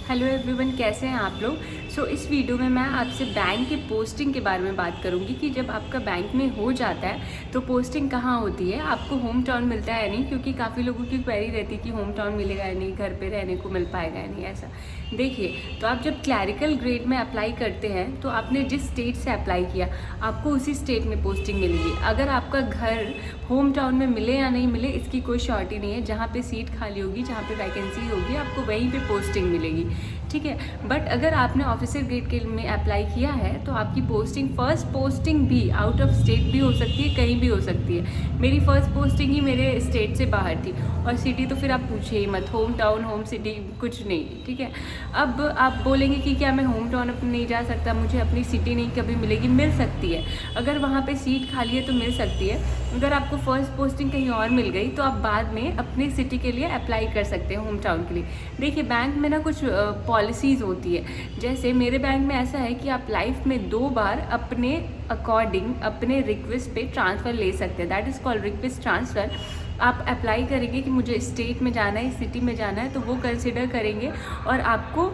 Hello everyone, कैसे हैं आप लोग। इस वीडियो में मैं आपसे बैंक के पोस्टिंग के बारे में बात करूंगी कि जब आपका बैंक में हो जाता है तो पोस्टिंग कहाँ होती है, आपको होम टाउन मिलता है या नहीं। क्योंकि काफ़ी लोगों की क्वेरी रहती है कि होम टाउन मिलेगा या नहीं, घर पे रहने को मिल पाएगा या नहीं। ऐसा देखिए, तो आप जब क्लैरिकल ग्रेड में अप्लाई करते हैं तो आपने जिस स्टेट से अप्लाई किया आपको उसी स्टेट में पोस्टिंग मिलेगी। अगर आपका घर होम टाउन में मिले या नहीं मिले इसकी कोई श्योरिटी नहीं है। जहाँ पे सीट खाली होगी, जहाँ पे वैकेंसी होगी, आपको वहीं पे पोस्टिंग मिलेगी, ठीक है। बट अगर आपने ऑफिसर ग्रेड के में अप्लाई किया है तो आपकी पोस्टिंग, फर्स्ट पोस्टिंग भी आउट ऑफ स्टेट भी हो सकती है, कहीं भी हो सकती है। मेरी फर्स्ट पोस्टिंग ही मेरे स्टेट से बाहर थी, और सिटी तो फिर आप पूछे ही मत, होम टाउन होम सिटी कुछ नहीं, ठीक है। अब आप बोलेंगे कि क्या मैं होम टाउन अपने नहीं जा सकता, मुझे अपनी सिटी नहीं कभी मिलेगी? मिल सकती है, अगर वहाँ पे सीट खाली है तो मिल सकती है। अगर आपको फर्स्ट पोस्टिंग कहीं और मिल गई तो आप बाद में अपनी सिटी के लिए अप्लाई कर सकते हैं, होम टाउन के लिए। देखिए, बैंक में ना कुछ पॉलिसीज़ होती है। जैसे मेरे बैंक में ऐसा है कि आप लाइफ में 2 बार अपने अकॉर्डिंग, अपने रिक्वेस्ट पे ट्रांसफ़र ले सकते हैं। That is called request transfer. आप अप्लाई करेंगे कि मुझे स्टेट में जाना है, सिटी में जाना है, तो वो कंसिडर करेंगे और आपको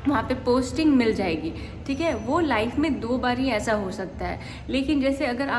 वहाँ पे पोस्टिंग मिल जाएगी, ठीक है। वो लाइफ में 2 बार ही ऐसा हो सकता है। लेकिन जैसे अगर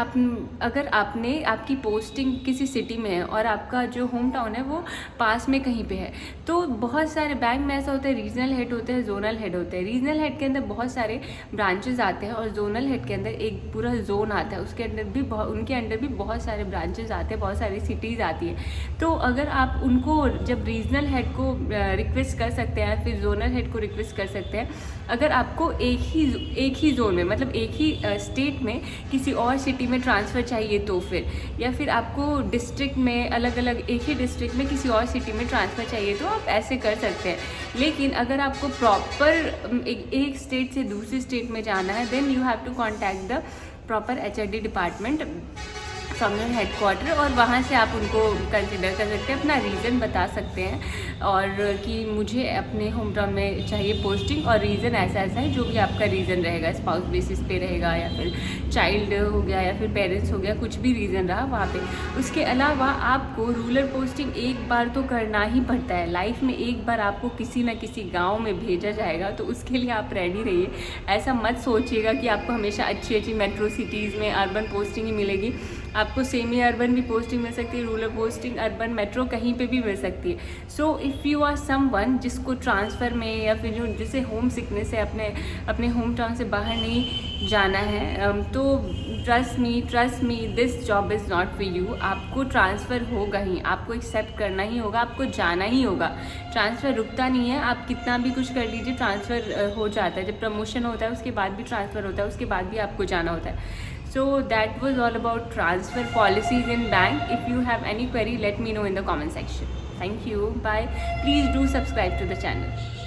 आपने आपकी पोस्टिंग किसी सिटी में है और आपका जो होम टाउन है वो पास में कहीं पे है, तो बहुत सारे बैंक में ऐसा होता है, रीजनल हेड होते हैं, जोनल हेड होते हैं। रीजनल हेड के अंदर बहुत सारे ब्रांचेज आते हैं और जोनल हेड के अंदर एक पूरा जोन आता है, उसके अंदर भी उनके अंडर भी बहुत सारे ब्रांचेज आते हैं, बहुत सारी सिटीज़ आती है। तो अगर आप उनको जब रीजनल हेड को रिक्वेस्ट कर सकते हैं, फिर जोनल हेड को रिक्वेस्ट कर सकते हैं। अगर आपको एक ही जोन में, मतलब एक ही स्टेट में किसी और सिटी में ट्रांसफ़र चाहिए तो फिर, या फिर आपको डिस्ट्रिक्ट में अलग अलग, एक ही डिस्ट्रिक्ट में किसी और सिटी में ट्रांसफ़र चाहिए तो आप ऐसे कर सकते हैं। लेकिन अगर आपको प्रॉपर एक स्टेट से दूसरी स्टेट में जाना है, then you have to contact the proper HRD department from your headquarter, और वहाँ से आप उनको कंसिडर कर सकते हैं, अपना रीज़न बता सकते हैं और कि मुझे अपने होम टाउन में चाहिए पोस्टिंग, और रीज़न ऐसा ऐसा है। जो भी आपका रीज़न रहेगा, स्पाउस बेसिस पे रहेगा या फिर चाइल्ड हो गया या फिर पेरेंट्स हो गया, कुछ भी रीज़न रहा वहाँ पे। उसके अलावा आपको रूरल पोस्टिंग एक बार तो करना ही पड़ता है लाइफ में। एक बार आपको किसी न किसी गाँव में भेजा जाएगा, तो उसके लिए आप रेडी रहिए। ऐसा मत सोचिएगा कि आपको हमेशा अच्छी अच्छी मेट्रो सिटीज़ में अर्बन पोस्टिंग ही मिलेगी। आपको सेमी अर्बन भी पोस्टिंग मिल सकती है, रूरल पोस्टिंग, अर्बन, मेट्रो कहीं पे भी मिल सकती है। So if you are someone जिसको ट्रांसफ़र में या फिर जो जिसे होम सिकनेस है, अपने होम टाउन से बाहर नहीं जाना है, तो trust me this job is not for you. आपको ट्रांसफ़र होगा ही, आपको एक्सेप्ट करना ही होगा, आपको जाना ही होगा। ट्रांसफ़र रुकता नहीं है, आप कितना भी कुछ कर लीजिए, ट्रांसफ़र हो जाता है। जब प्रमोशन होता है उसके बाद भी ट्रांसफ़र होता है, उसके बाद भी आपको जाना होता है। So that was all about transfer policies in bank. If you have any query, let me know in the comment section. Thank you. Bye. Please do subscribe to the channel.